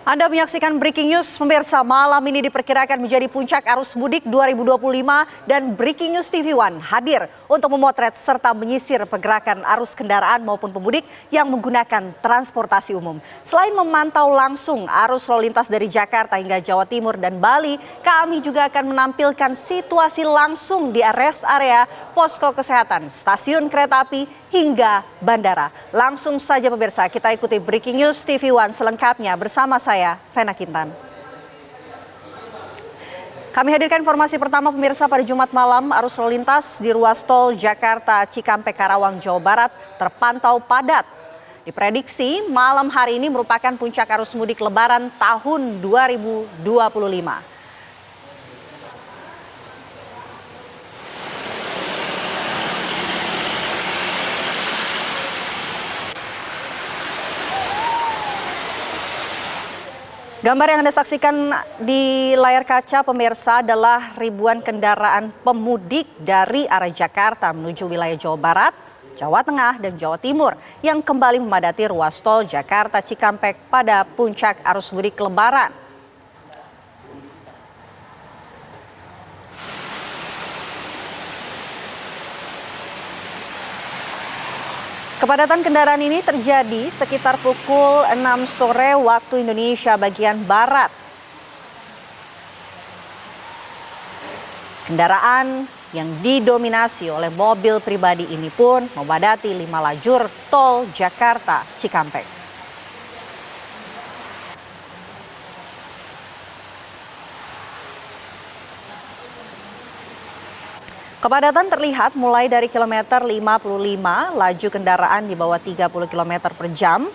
Anda menyaksikan Breaking News, pemirsa. Malam ini diperkirakan menjadi puncak arus mudik 2025 dan Breaking News TV One hadir untuk memotret serta menyisir pergerakan arus kendaraan maupun pemudik yang menggunakan transportasi umum. Selain memantau langsung arus lalu lintas dari Jakarta hingga Jawa Timur dan Bali, kami juga akan menampilkan situasi langsung di rest area posko kesehatan, stasiun kereta api hingga bandara. Langsung saja pemirsa, kita ikuti Breaking News TV One selengkapnya bersama saya, Vena Kintan. Kami hadirkan informasi pertama pemirsa. Pada Jumat malam, arus lalu lintas di ruas tol Jakarta Cikampek Karawang, Jawa Barat terpantau padat. Diprediksi malam hari ini merupakan puncak arus mudik Lebaran tahun 2025. Gambar yang Anda saksikan di layar kaca pemirsa adalah ribuan kendaraan pemudik dari arah Jakarta menuju wilayah Jawa Barat, Jawa Tengah, dan Jawa Timur yang kembali memadati ruas tol Jakarta Cikampek pada puncak arus mudik Lebaran. Kepadatan kendaraan ini terjadi sekitar pukul 6 sore waktu Indonesia bagian Barat. Kendaraan yang didominasi oleh mobil pribadi ini pun memadati 5 lajur tol Jakarta Cikampek. Kepadatan terlihat mulai dari kilometer 55, laju kendaraan di bawah 30 km per jam,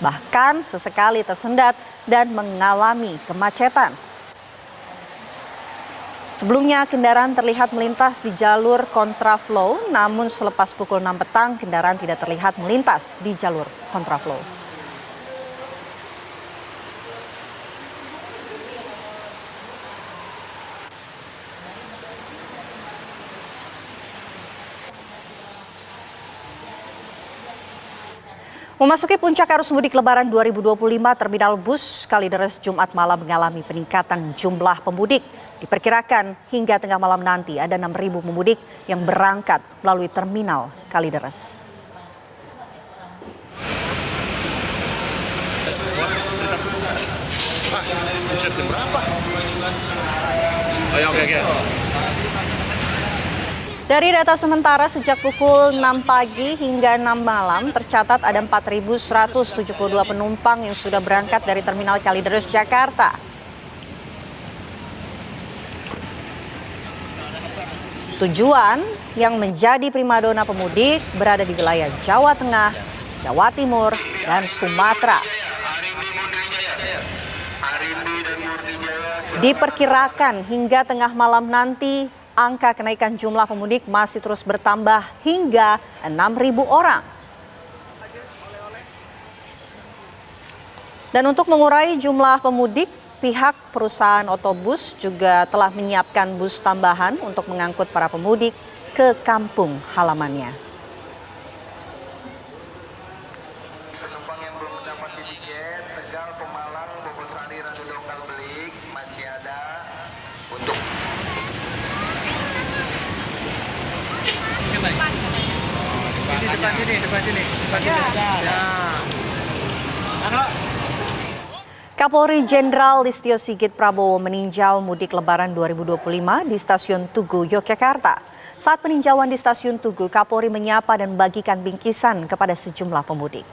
bahkan sesekali tersendat dan mengalami kemacetan. Sebelumnya kendaraan terlihat melintas di jalur kontraflow, namun selepas pukul 6 petang kendaraan tidak terlihat melintas di jalur kontraflow. Memasuki puncak arus mudik Lebaran 2025, terminal bus Kalideres Jumat malam mengalami peningkatan jumlah pemudik. Diperkirakan hingga tengah malam nanti ada 6.000 pemudik yang berangkat melalui terminal Kalideres. Dari data sementara sejak pukul 6 pagi hingga 6 malam tercatat ada 4.172 penumpang yang sudah berangkat dari terminal Kalideres Jakarta. Tujuan yang menjadi primadona pemudik berada di wilayah Jawa Tengah, Jawa Timur, dan Sumatera. Diperkirakan hingga tengah malam nanti angka kenaikan jumlah pemudik masih terus bertambah hingga 6.000 orang. Dan untuk mengurai jumlah pemudik, pihak perusahaan otobus juga telah menyiapkan bus tambahan untuk mengangkut para pemudik ke kampung halamannya. Depan sini. Kapolri Jenderal Listio Sigit Prabowo meninjau mudik Lebaran 2025 di Stasiun Tugu, Yogyakarta. Saat peninjauan di Stasiun Tugu, Kapolri menyapa dan membagikan bingkisan kepada sejumlah pemudik.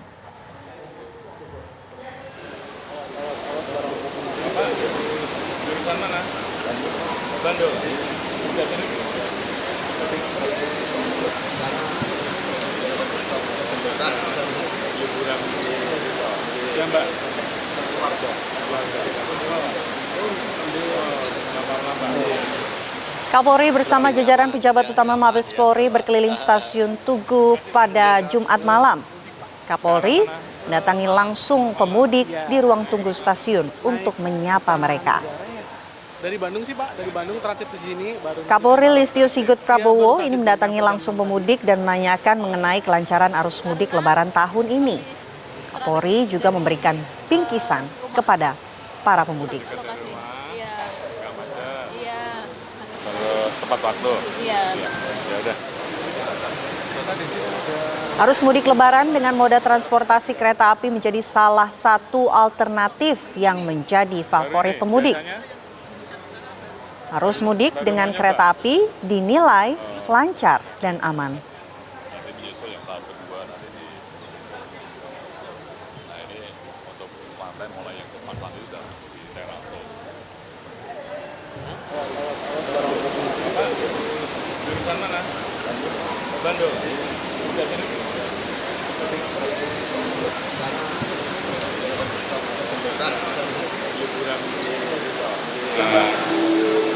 Kapolri bersama jajaran pejabat utama Mabes Polri berkeliling Stasiun Tugu pada Jumat malam. Kapolri mendatangi langsung pemudik di ruang tunggu stasiun untuk menyapa mereka. Dari Bandung sih Pak, dari Bandung transit ke sini. Kapolri Listio Sigit Prabowo ini mendatangi langsung pemudik dan menanyakan mengenai kelancaran arus mudik Lebaran tahun ini. Kapolri juga memberikan bingkisan kepada para pemudik. Iya. Nggak macet. Iya. Terus tepat waktu. Iya. Ya udah. Arus mudik lebaran dengan moda transportasi kereta api menjadi salah satu alternatif yang menjadi favorit pemudik. Arus mudik dengan kereta api dinilai lancar dan aman. Nanti menyusul yang tahap kedua nanti di. Nah ini untuk pantai mulai yang ke Malang itu udah di daerah Solo. Jurusan mana? Bandung.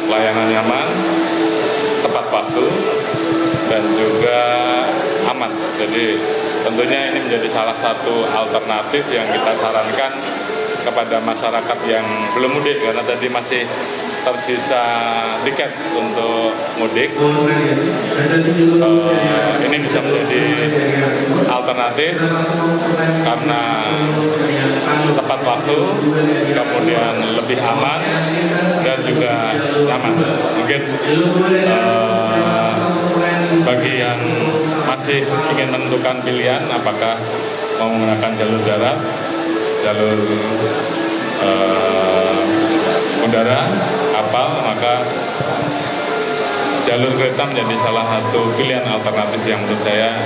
Pelayanan nyaman, tepat waktu, dan juga aman. Jadi tentunya ini menjadi salah satu alternatif yang kita sarankan kepada masyarakat yang belum mudik, karena tadi masih tersisa tiket untuk mudik. Ini bisa menjadi alternatif karena tepat waktu, kemudian lebih aman dan juga nyaman. Mungkin bagi yang masih ingin menentukan pilihan apakah mau menggunakan jalur darat, jalur udara, kapal, maka jalur kereta menjadi salah satu pilihan alternatif yang menurut saya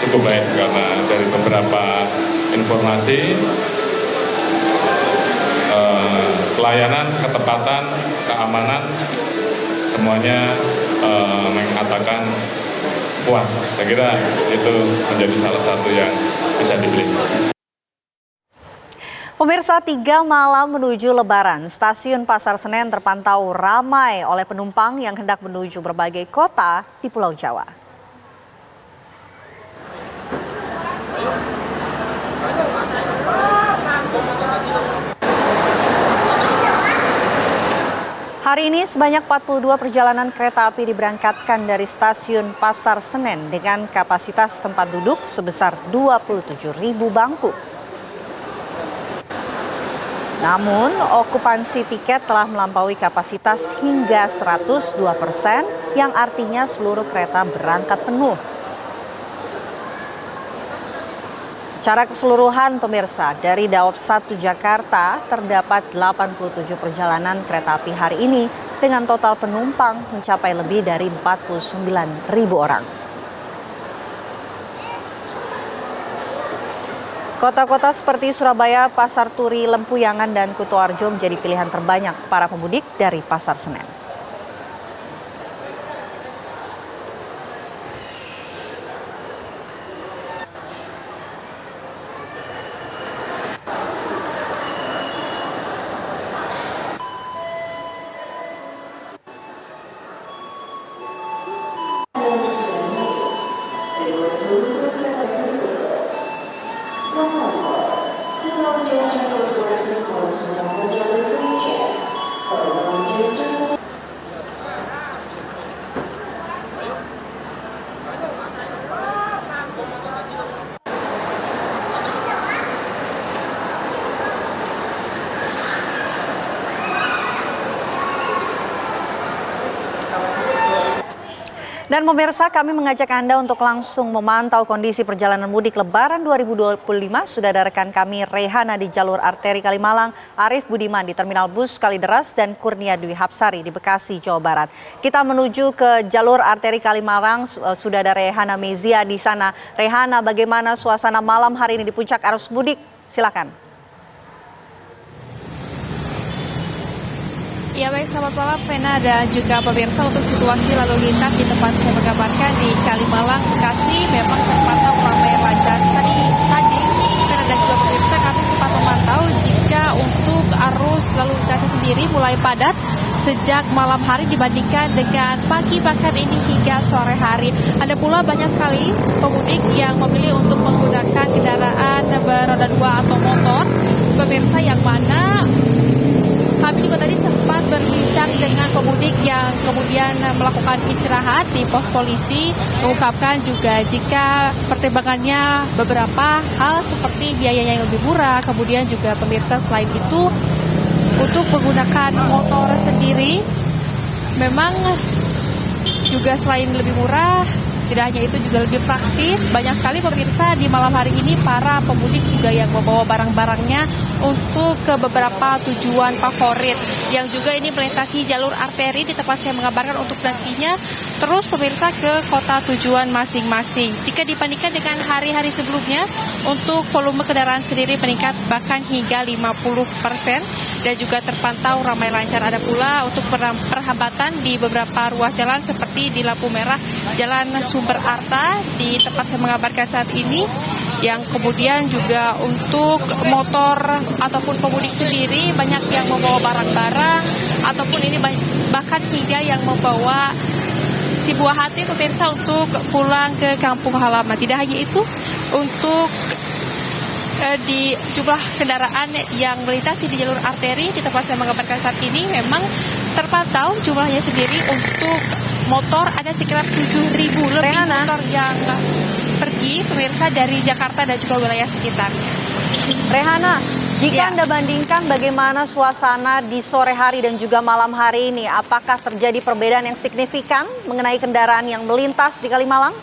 cukup baik, karena dari beberapa informasi pelayanan, ketepatan, keamanan semuanya mengatakan puas. Saya kira itu menjadi salah satu yang bisa dipilih. Pemirsa, 3 malam menuju Lebaran, stasiun Pasar Senen terpantau ramai oleh penumpang yang hendak menuju berbagai kota di Pulau Jawa. Hari ini sebanyak 42 perjalanan kereta api diberangkatkan dari stasiun Pasar Senen dengan kapasitas tempat duduk sebesar 27.000 bangku. Namun, okupansi tiket telah melampaui kapasitas hingga 102%, yang artinya seluruh kereta berangkat penuh. Secara keseluruhan, pemirsa, dari Daob 1 Jakarta terdapat 87 perjalanan kereta api hari ini dengan total penumpang mencapai lebih dari 49.000 orang. Kota-kota seperti Surabaya, Pasar Turi, Lempuyangan, dan Kutoarjo menjadi pilihan terbanyak para pemudik dari Pasar Senen. Dan pemirsa, kami mengajak Anda untuk langsung memantau kondisi perjalanan mudik Lebaran 2025. Sudah ada rekan kami Rehana di jalur arteri Kalimalang, Arief Budiman di Terminal Bus Kalideres, dan Kurnia Dwi Hapsari di Bekasi, Jawa Barat. Kita menuju ke jalur arteri Kalimalang, sudah ada Rehana Mezia di sana. Rehana, bagaimana suasana malam hari ini di puncak arus mudik? Silakan. Ya baik, selamat malam Vena dan juga pemirsa. Untuk situasi lalu lintas di tempat saya menggambarkan di Kalimalang, Bekasi memang terpantau ramai lancar. Tadi Vena dan juga pemirsa, kami sempat memantau jika untuk arus lalu lintasnya sendiri mulai padat sejak malam hari dibandingkan dengan pagi bahkan ini hingga sore hari. Ada pula banyak sekali pemudik yang memilih untuk menggunakan kendaraan beroda 2 atau motor, pemirsa, yang mana kami juga tadi sempat berbincang dengan pemudik yang kemudian melakukan istirahat di pos polisi, mengungkapkan juga jika pertimbangannya beberapa hal seperti biayanya yang lebih murah, kemudian juga pemirsa selain itu untuk menggunakan motor sendiri memang juga selain lebih murah, tidak hanya itu juga lebih praktis. Banyak sekali pemirsa di malam hari ini para pemudik juga yang membawa barang-barangnya untuk ke beberapa tujuan favorit yang juga ini melintasi jalur arteri di tempat saya mengabarkan untuk nantinya terus pemirsa ke kota tujuan masing-masing. Jika dibandingkan dengan hari-hari sebelumnya, untuk volume kendaraan sendiri meningkat bahkan hingga 50% dan juga terpantau ramai lancar. Ada pula untuk perhambatan di beberapa ruas jalan seperti di lampu merah Jalan Sumber Arta di tempat saya mengabarkan saat ini, yang kemudian juga untuk motor ataupun pemudik sendiri banyak yang membawa barang-barang ataupun ini bahkan hingga yang membawa si buah hati pemirsa untuk pulang ke kampung halaman. Tidak hanya itu, untuk di jumlah kendaraan yang melintasi di jalur arteri di tempat saya mengabarkan saat ini memang terpantau jumlahnya sendiri. Untuk motor ada sekitar 7.000 lebih motor yang pergi pemirsa dari Jakarta dan juga wilayah sekitar. Rehana, jika Ya. Anda bandingkan bagaimana suasana di sore hari dan juga malam hari ini, apakah terjadi perbedaan yang signifikan mengenai kendaraan yang melintas di Kalimalang?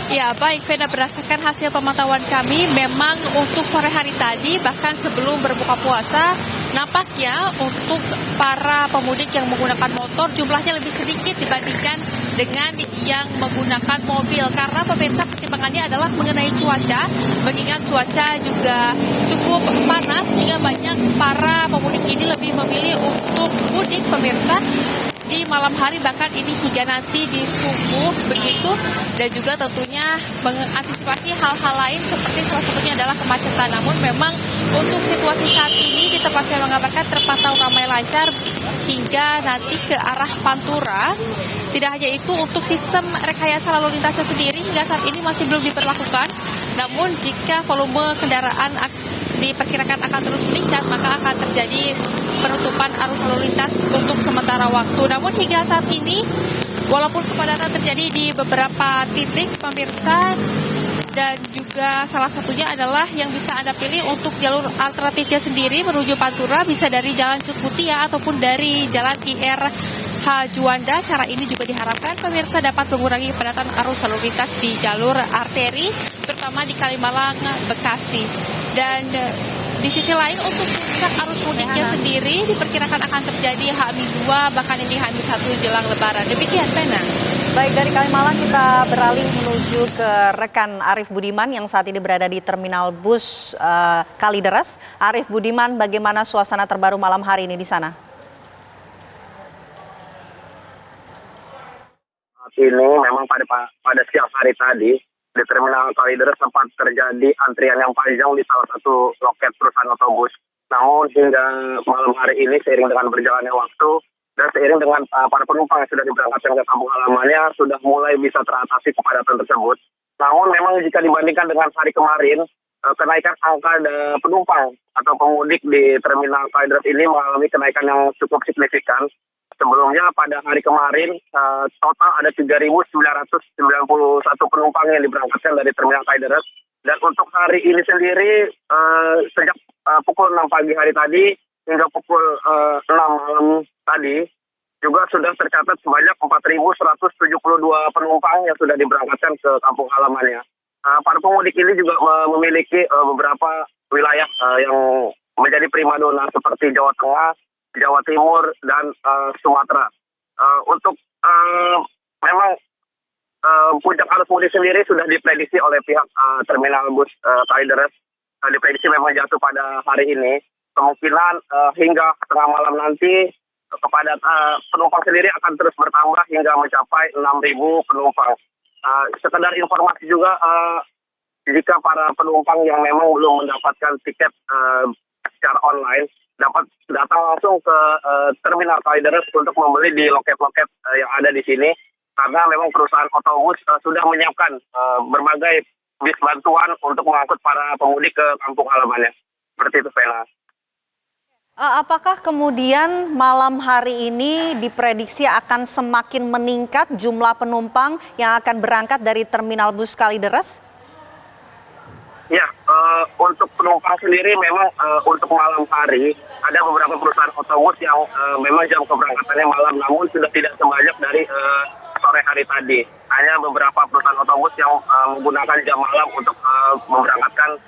Ya, baik Vena, berdasarkan hasil pemantauan kami memang untuk sore hari tadi bahkan sebelum berbuka puasa nampaknya untuk para pemudik yang menggunakan motor jumlahnya lebih sedikit dibandingkan dengan yang menggunakan mobil, karena pemirsa pertimbangannya adalah mengenai cuaca, mengingat cuaca juga cukup panas sehingga banyak para pemudik ini lebih memilih untuk mudik pemirsa di malam hari, bahkan ini hingga nanti di subuh begitu, dan juga tentunya mengantisipasi hal-hal lain seperti salah satunya adalah kemacetan. Namun memang untuk situasi saat ini di tempat saya mengabarkan terpantau ramai lancar hingga nanti ke arah Pantura. Tidak hanya itu, untuk sistem rekayasa lalu lintasnya sendiri hingga saat ini masih belum diberlakukan. Namun jika volume kendaraan diperkirakan akan terus meningkat, maka akan terjadi penutupan arus lalu lintas untuk sementara waktu. Namun hingga saat ini, walaupun kepadatan terjadi di beberapa titik pemirsa, dan juga salah satunya adalah yang bisa Anda pilih untuk jalur alternatifnya sendiri menuju Pantura bisa dari Jalan Cutmutia ataupun dari Jalan IR Juanda. Cara ini juga diharapkan pemirsa dapat mengurangi kepadatan arus lalu lintas di jalur arteri, terutama di Kalimalang, Bekasi. Dan di sisi lain untuk puncak arus mudiknya sendiri diperkirakan akan terjadi H-2 bahkan ini H-1 jelang Lebaran. Demikian Pena. Baik, dari Kalimalang kita beralih menuju ke rekan Arief Budiman yang saat ini berada di terminal bus Kalideres. Arief Budiman, bagaimana suasana terbaru malam hari ini di sana? Ini memang pada siang hari tadi di terminal Kalideres sempat terjadi antrian yang panjang di salah satu loket perusahaan otobus. Namun hingga malam hari ini seiring dengan berjalannya waktu dan seiring dengan para penumpang yang sudah diberangkatkan ke kampung halamannya sudah mulai bisa teratasi kepadatan tersebut. Namun memang jika dibandingkan dengan hari kemarin, kenaikan angka penumpang atau pemudik di terminal Kalideres ini mengalami kenaikan yang cukup signifikan. Sebelumnya pada hari kemarin total ada 3.991 penumpang yang diberangkatkan dari terminal Kalideres. Dan untuk hari ini sendiri sejak pukul 6 pagi hari tadi hingga pukul 6 malam tadi juga sudah tercatat sebanyak 4.172 penumpang yang sudah diberangkatkan ke kampung halamannya. Para pemudik ini juga memiliki beberapa wilayah yang menjadi primadona seperti Jawa Tengah, Jawa Timur, dan Sumatera. Untuk memang puncak arus mudik sendiri sudah diprediksi oleh pihak terminal bus Kalideres. Diprediksi memang jatuh pada hari ini. Kemungkinan hingga tengah malam nanti kepada penumpang sendiri akan terus bertambah hingga mencapai 6.000 penumpang. Sekedar informasi juga, jika para penumpang yang memang belum mendapatkan tiket secara online dapat datang langsung ke terminal Kalideres untuk membeli di loket-loket yang ada di sini, karena memang perusahaan otobus sudah menyiapkan berbagai bis bantuan untuk mengangkut para pemudik ke kampung halamannya. Seperti itu, Vena. Apakah kemudian malam hari ini diprediksi akan semakin meningkat jumlah penumpang yang akan berangkat dari terminal bus Kalideres? Ya, untuk penumpang sendiri memang untuk malam hari ada beberapa perusahaan otobus yang memang jam keberangkatannya malam, namun sudah tidak sebanyak dari sore hari tadi. Hanya beberapa perusahaan otobus yang menggunakan jam malam untuk memberangkatkan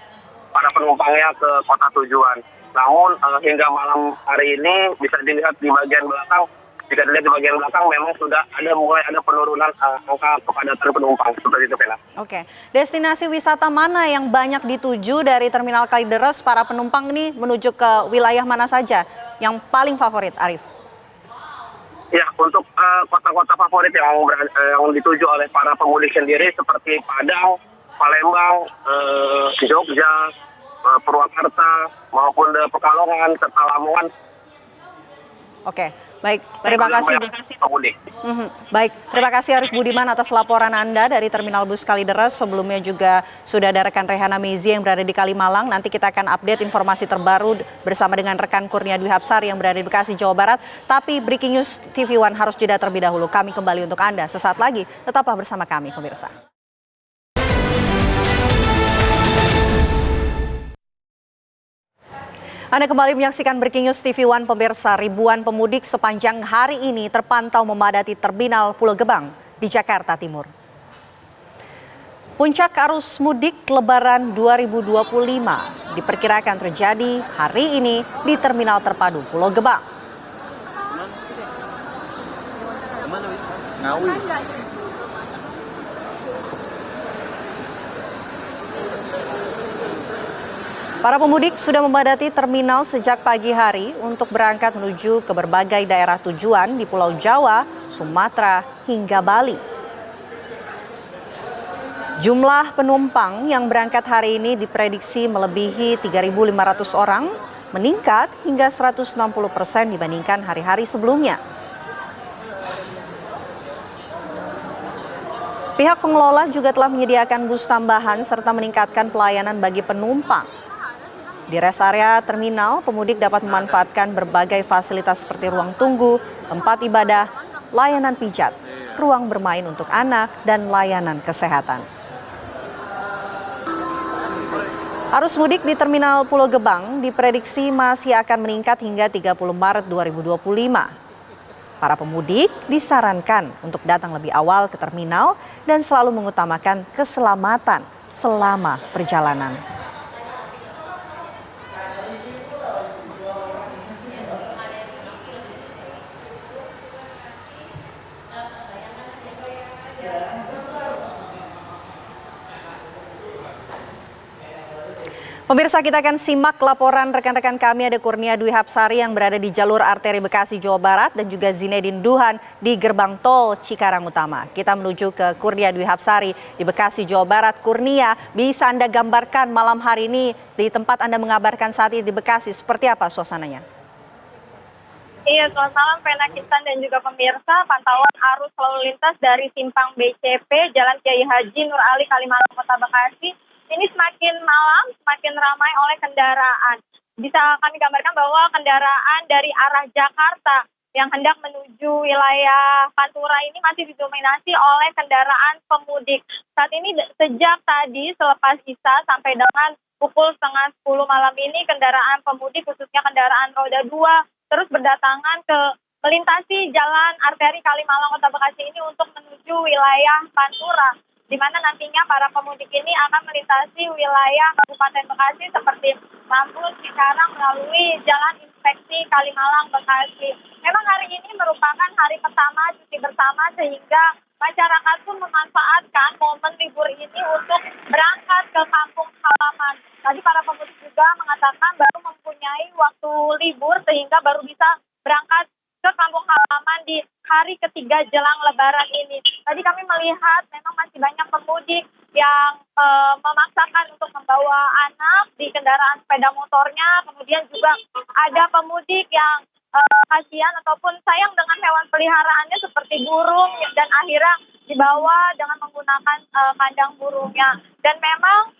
para penumpangnya ke kota tujuan. Namun hingga malam hari ini bisa dilihat di bagian belakang, jika dilihat di bagian belakang memang sudah mulai ada penurunan angka kepadatan penumpang seperti itu, Vena. Oke, destinasi wisata mana yang banyak dituju dari Terminal Kalideres? Para penumpang ini menuju ke wilayah mana saja yang paling favorit, Arif? Ya, untuk kota-kota favorit yang dituju oleh para pemudik sendiri seperti Padang, Palembang, Jogja, Purwakarta, maupun Pekalongan, serta Lamongan. Oke, baik. Terima kasih. Baik, terima kasih Arif Budiman atas laporan Anda dari Terminal Bus Kalideres. Sebelumnya juga sudah ada rekan Rehana Mezi yang berada di Kalimalang. Nanti kita akan update informasi terbaru bersama dengan rekan Kurnia Dwi Hapsari yang berada di Bekasi, Jawa Barat. Tapi Breaking News TV One harus jeda terlebih dahulu. Kami kembali untuk Anda sesaat lagi. Tetaplah bersama kami, pemirsa. Anda kembali menyaksikan Breaking News TV One, pemirsa. Ribuan pemudik sepanjang hari ini terpantau memadati Terminal Pulau Gebang di Jakarta Timur. Puncak arus mudik Lebaran 2025 diperkirakan terjadi hari ini di Terminal Terpadu Pulau Gebang. Para pemudik sudah memadati terminal sejak pagi hari untuk berangkat menuju ke berbagai daerah tujuan di Pulau Jawa, Sumatera, hingga Bali. Jumlah penumpang yang berangkat hari ini diprediksi melebihi 3.500 orang, meningkat hingga 160% dibandingkan hari-hari sebelumnya. Pihak pengelola juga telah menyediakan bus tambahan serta meningkatkan pelayanan bagi penumpang. Di rest area terminal, pemudik dapat memanfaatkan berbagai fasilitas seperti ruang tunggu, tempat ibadah, layanan pijat, ruang bermain untuk anak, dan layanan kesehatan. Arus mudik di Terminal Pulau Gebang diprediksi masih akan meningkat hingga 30 Maret 2025. Para pemudik disarankan untuk datang lebih awal ke terminal dan selalu mengutamakan keselamatan selama perjalanan. Pemirsa, kita akan simak laporan rekan-rekan kami. Ada Kurnia Dwi Hapsari yang berada di jalur arteri Bekasi, Jawa Barat, dan juga Zinedine Duhan di gerbang tol Cikarang Utama. Kita menuju ke Kurnia Dwi Hapsari di Bekasi, Jawa Barat. Kurnia, bisa Anda gambarkan malam hari ini di tempat Anda mengabarkan saat ini di Bekasi, seperti apa suasananya? Iya, selamat malam Vena Kisan dan juga pemirsa. Pantauan arus lalu lintas dari simpang BCP Jalan Kiai Haji Nur Ali Kalimalang Kota Bekasi ini semakin malam semakin ramai oleh kendaraan. Bisa kami gambarkan bahwa kendaraan dari arah Jakarta yang hendak menuju wilayah Pantura ini masih didominasi oleh kendaraan pemudik. Saat ini sejak tadi selepas Isya sampai dengan pukul 9:30 malam ini kendaraan pemudik khususnya kendaraan roda 2 terus berdatangan melintasi jalan arteri Kalimalang Kota Bekasi ini untuk menuju wilayah Pantura, di mana nantinya para pemudik ini akan melintasi wilayah Kabupaten Bekasi seperti Rambut, Cikarang melalui Jalan Inspeksi Kalimalang Bekasi. Memang hari ini merupakan hari pertama cuti bersama sehingga masyarakat pun memanfaatkan momen libur ini untuk berangkat ke kampung halaman. Tadi para pemudik juga mengatakan baru mempunyai waktu libur sehingga baru bisa berangkat ke kampung halaman di hari ketiga jelang Lebaran ini. Tadi kami melihat memang masih banyak pemudik yang memaksakan untuk membawa anak di kendaraan sepeda motornya. Kemudian juga ada pemudik yang kasihan ataupun sayang dengan hewan peliharaannya seperti burung dan akhirnya dibawa dengan menggunakan kandang burungnya. Dan memang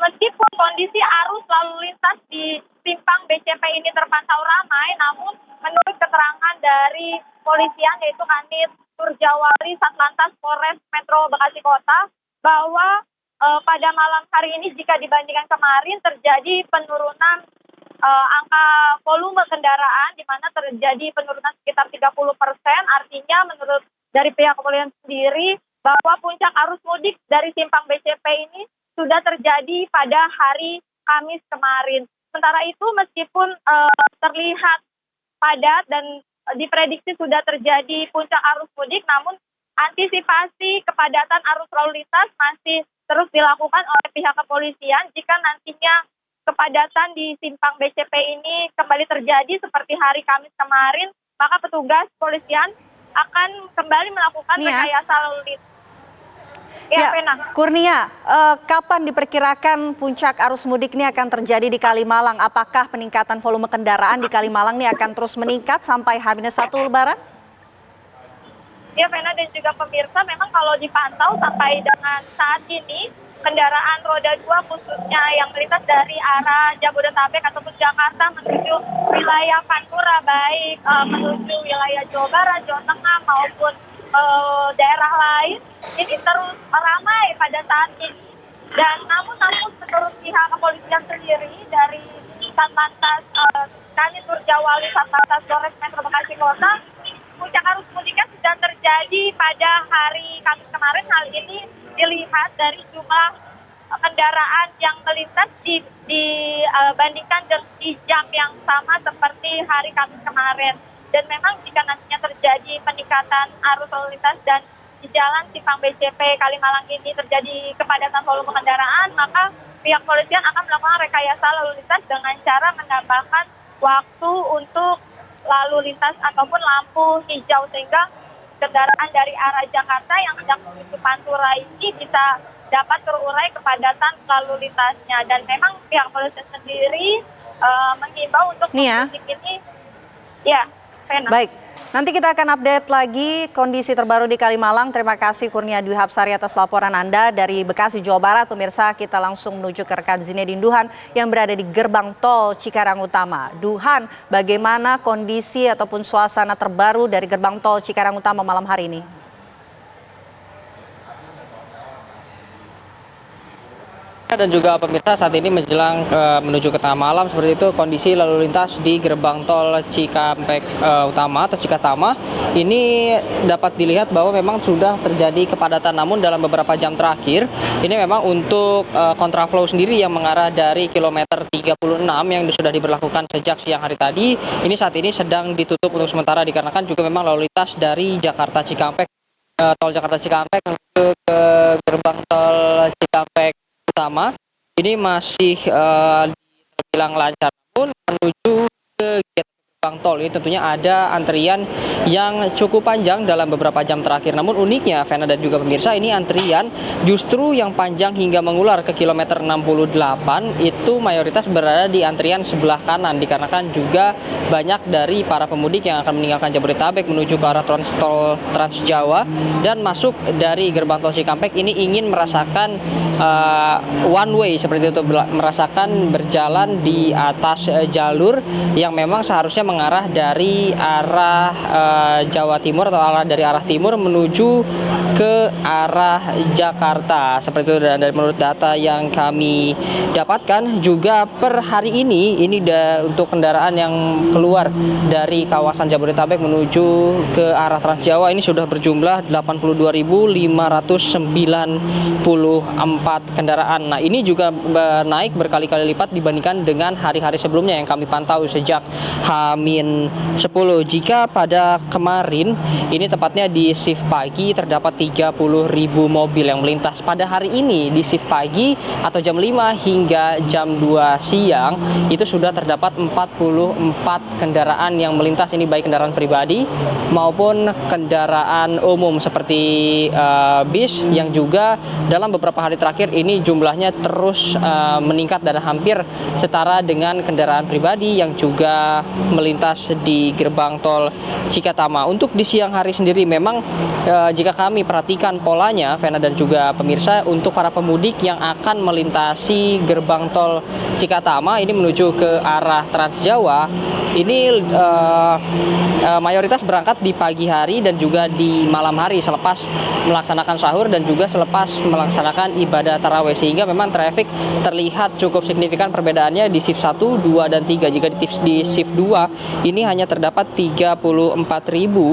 meskipun kondisi arus lalu lintas di simpang BCP ini terpantau ramai, namun menurut keterangan dari polisian yaitu Kanit Surjawari Satlantas Polres Metro Bekasi Kota bahwa pada malam hari ini jika dibandingkan kemarin terjadi penurunan angka volume kendaraan di mana terjadi penurunan sekitar 30%. Artinya menurut dari pihak kepolisian sendiri bahwa puncak arus mudik dari simpang BCP ini sudah terjadi pada hari Kamis kemarin. Sementara itu meskipun terlihat padat dan diprediksi sudah terjadi puncak arus mudik, namun antisipasi kepadatan arus lalu lintas masih terus dilakukan oleh pihak kepolisian jika nantinya kepadatan di simpang BCP ini kembali terjadi seperti hari Kamis kemarin, maka petugas kepolisian akan kembali melakukan rekayasa lalu lintas. Ya, Pena. Kurnia, kapan diperkirakan puncak arus mudik ini akan terjadi di Kalimalang? Apakah peningkatan volume kendaraan di Kalimalang ini akan terus meningkat sampai H-1 Lebaran? Ya, Pena dan juga pemirsa, memang kalau dipantau sampai dengan saat ini, kendaraan roda 2 khususnya yang melintas dari arah Jabodetabek ataupun Jakarta menuju wilayah Pantura, baik menuju wilayah Jawa Barat, Jawa Tengah maupun daerah lain, ini terus ramai pada saat ini. Dan namun menurut pihak kepolisian sendiri dari Satlantas Kanit Turjawali Satlantas Polres Metro Bekasi Kota, puncak arus mudiknya sudah terjadi pada hari Kamis kemarin. Hal ini dilihat dari jumlah kendaraan yang melintas dibandingkan di jam yang sama seperti hari Kamis kemarin. Dan memang jika nantinya terjadi peningkatan arus lalu lintas dan di jalan simpang BCP Kalimalang ini terjadi kepadatan volume kendaraan, maka pihak kepolisian akan melakukan rekayasa lalu lintas dengan cara menambahkan waktu untuk lalu lintas ataupun lampu hijau sehingga kendaraan dari arah Jakarta yang sedang menuju Pantura ini bisa dapat terurai kepadatan lalu lintasnya. Dan memang pihak kepolisian sendiri mengimbau untuk mudik ini. Ya, Fena. Baik, nanti kita akan update lagi kondisi terbaru di Kalimalang. Terima kasih Kurnia Dwi Hapsari atas laporan Anda dari Bekasi, Jawa Barat. Pemirsa, kita langsung menuju ke rekan Zinedine Duhan yang berada di gerbang tol Cikarang Utama. Duhan, bagaimana kondisi ataupun suasana terbaru dari gerbang tol Cikarang Utama malam hari ini? Dan juga pemirsa, saat ini menjelang menuju ke tengah malam seperti itu kondisi lalu lintas di gerbang tol Cikampek Utama atau Cikatama ini dapat dilihat bahwa memang sudah terjadi kepadatan, namun dalam beberapa jam terakhir ini memang untuk kontraflow sendiri yang mengarah dari kilometer 36 yang sudah diberlakukan sejak siang hari tadi ini saat ini sedang ditutup untuk sementara dikarenakan juga memang lalu lintas dari Jakarta Cikampek tol Jakarta Cikampek menuju ke gerbang tol Cikampek Utama ini masih terbilang lancar, namun menuju ke gerbang tol ini tentunya ada antrian yang cukup panjang dalam beberapa jam terakhir. Namun uniknya Vena dan juga pemirsa, ini antrian justru yang panjang hingga mengular ke kilometer 68 itu mayoritas berada di antrian sebelah kanan dikarenakan juga banyak dari para pemudik yang akan meninggalkan Jabodetabek menuju ke arah tol Trans Jawa dan masuk dari gerbang tol Cikampek ini ingin merasakan one way seperti itu, merasakan berjalan di atas jalur yang memang seharusnya mengarah dari arah Jawa Timur atau dari arah timur menuju ke arah Jakarta seperti itu. Dan menurut data yang kami dapatkan juga per hari ini untuk kendaraan yang keluar dari kawasan Jabodetabek menuju ke arah Trans Jawa ini sudah berjumlah 82.594 kendaraan. Nah, ini juga naik berkali-kali lipat dibandingkan dengan hari-hari sebelumnya yang kami pantau sejak H-10. Jika pada kemarin ini tepatnya di shift pagi terdapat 30.000 mobil yang melintas. Pada hari ini di shift pagi atau jam 5 hingga jam 2 siang itu sudah terdapat 44 kendaraan yang melintas, ini baik kendaraan pribadi maupun kendaraan umum seperti bis yang juga dalam beberapa hari terakhir ini jumlahnya terus meningkat dan hampir setara dengan kendaraan pribadi yang juga melintas di gerbang tol Cikatama. Untuk di siang hari sendiri memang jika kami perhatikan polanya Vena dan juga pemirsa, untuk para pemudik yang akan melintasi gerbang tol Cikatama ini menuju ke arah Trans Jawa ini mayoritas berangkat di pagi hari dan juga di malam hari selepas melaksanakan sahur dan juga selepas melaksanakan ibadah tarawih, sehingga memang traffic terlihat cukup signifikan perbedaannya di shift 1, 2, dan 3. Jika di shift 2 ini hanya terdapat 34.000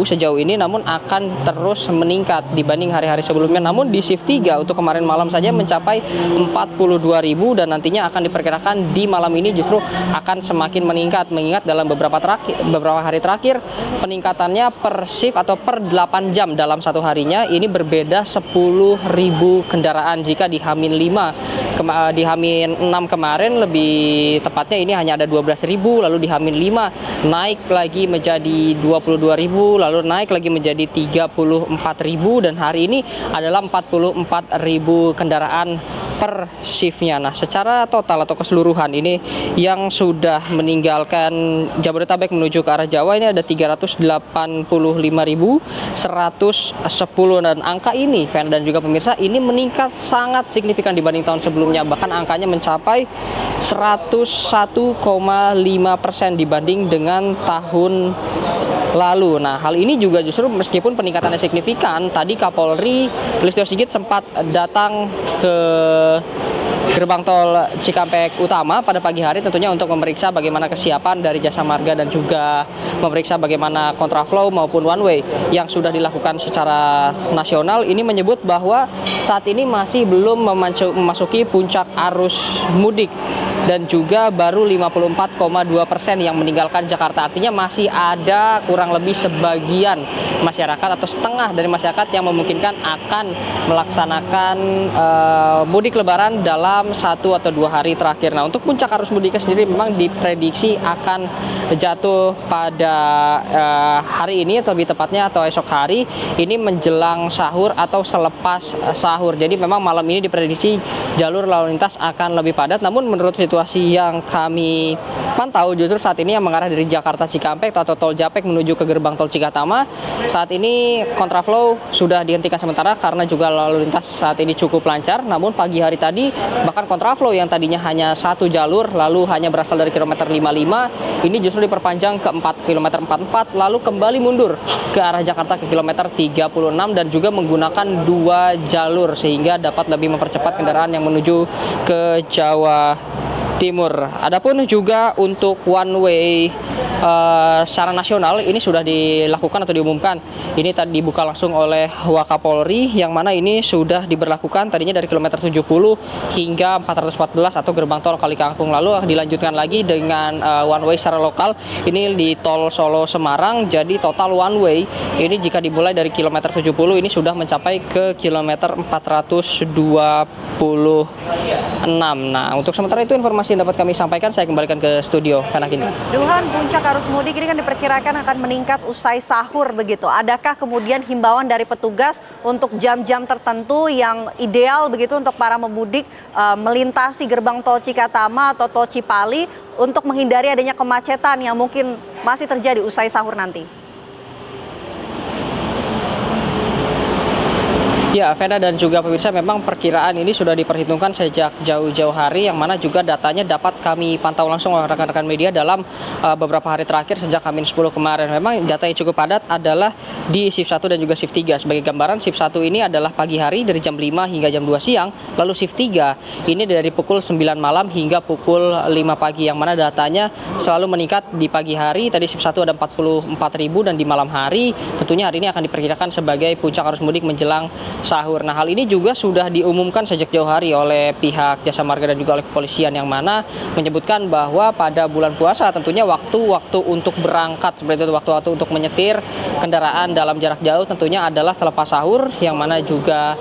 sejauh ini, namun akan terus meningkat dibanding hari-hari sebelumnya. Namun di shift 3 untuk kemarin malam saja mencapai 42.000 dan nantinya akan diperkirakan di malam ini justru akan semakin meningkat, mengingat dalam beberapa hari terakhir peningkatannya per shift atau per 8 jam dalam satu harinya ini berbeda 10.000 kendaraan. Jika di H-5 di H-6 kemarin lebih tepatnya ini hanya ada 12.000, lalu di H-5 naik lagi menjadi 22.000, lalu naik lagi menjadi 34.000 dan hari ini adalah 44.000 kendaraan per shiftnya. Nah, secara total atau keseluruhan ini yang sudah meninggalkan Jabodetabek menuju ke arah Jawa ini ada 385.110 dan angka ini, Fen dan juga pemirsa, ini meningkat sangat signifikan dibanding tahun sebelumnya. Bahkan angkanya mencapai 101,5% dibanding dengan tahun lalu. Nah, hal ini juga justru meskipun peningkatannya signifikan, tadi Kapolri Listio Sigit sempat datang ke gerbang tol Cikampek Utama pada pagi hari tentunya untuk memeriksa bagaimana kesiapan dari Jasa Marga dan juga memeriksa bagaimana kontraflow maupun one way yang sudah dilakukan secara nasional. Ini menyebut bahwa saat ini masih belum memasuki puncak arus mudik dan juga baru 54,2% yang meninggalkan Jakarta. Artinya masih ada kurang lebih sebagian masyarakat atau setengah dari masyarakat yang memungkinkan akan melaksanakan mudik lebaran dalam 1 atau 2 hari terakhir. Nah, untuk puncak arus mudiknya sendiri memang diprediksi akan jatuh pada hari ini atau lebih tepatnya atau esok hari ini menjelang sahur atau selepas sahur. Jadi memang malam ini diprediksi jalur lalu lintas akan lebih padat. Namun menurut situasi yang kami pantau justru saat ini yang mengarah dari Jakarta Cikampek atau tol Japek menuju ke gerbang tol Cikatama saat ini kontraflow sudah dihentikan sementara karena juga lalu lintas saat ini cukup lancar. Namun pagi hari tadi bahkan kontraflow yang tadinya hanya satu jalur lalu hanya berasal dari kilometer 55 ini justru diperpanjang ke kilometer 44 lalu kembali mundur ke arah Jakarta ke kilometer 36 dan juga menggunakan 2 jalur sehingga dapat lebih mempercepat kendaraan yang menuju ke Jawa Timur. Adapun juga untuk one way secara nasional ini sudah dilakukan atau diumumkan. Ini tadi dibuka langsung oleh Wakapolri yang mana ini sudah diberlakukan tadinya dari kilometer 70 hingga 414 atau gerbang tol Kali Kangkung. Lalu dilanjutkan lagi dengan one way secara lokal ini di tol Solo Semarang. Jadi total one way ini jika dimulai dari kilometer 70 ini sudah mencapai ke kilometer 426. Nah, untuk sementara itu informasi yang dapat kami sampaikan, saya kembalikan ke studio. Duhan, puncak arus mudik ini kan diperkirakan akan meningkat usai sahur begitu. Adakah kemudian himbauan dari petugas untuk jam-jam tertentu yang ideal begitu untuk para pemudik melintasi gerbang tol Cikatama atau tol Cipali untuk menghindari adanya kemacetan yang mungkin masih terjadi usai sahur nanti? Ya, Vena dan juga pemirsa, memang perkiraan ini sudah diperhitungkan sejak jauh-jauh hari yang mana juga datanya dapat kami pantau langsung oleh rekan-rekan media dalam beberapa hari terakhir sejak H-10 kemarin. Memang data yang cukup padat adalah di shift 1 dan juga shift 3. Sebagai gambaran, shift 1 ini adalah pagi hari dari jam 5 hingga jam 2 siang, lalu shift 3 ini dari pukul 9 malam hingga pukul 5 pagi yang mana datanya selalu meningkat di pagi hari. Tadi shift 1 ada 44.000 dan di malam hari tentunya hari ini akan diperkirakan sebagai puncak arus mudik menjelang sahur. Nah, hal ini juga sudah diumumkan sejak jauh hari oleh pihak Jasa Marga dan juga oleh kepolisian yang mana menyebutkan bahwa pada bulan puasa tentunya waktu-waktu untuk berangkat seperti itu, waktu-waktu untuk menyetir kendaraan dalam jarak jauh tentunya adalah selepas sahur yang mana juga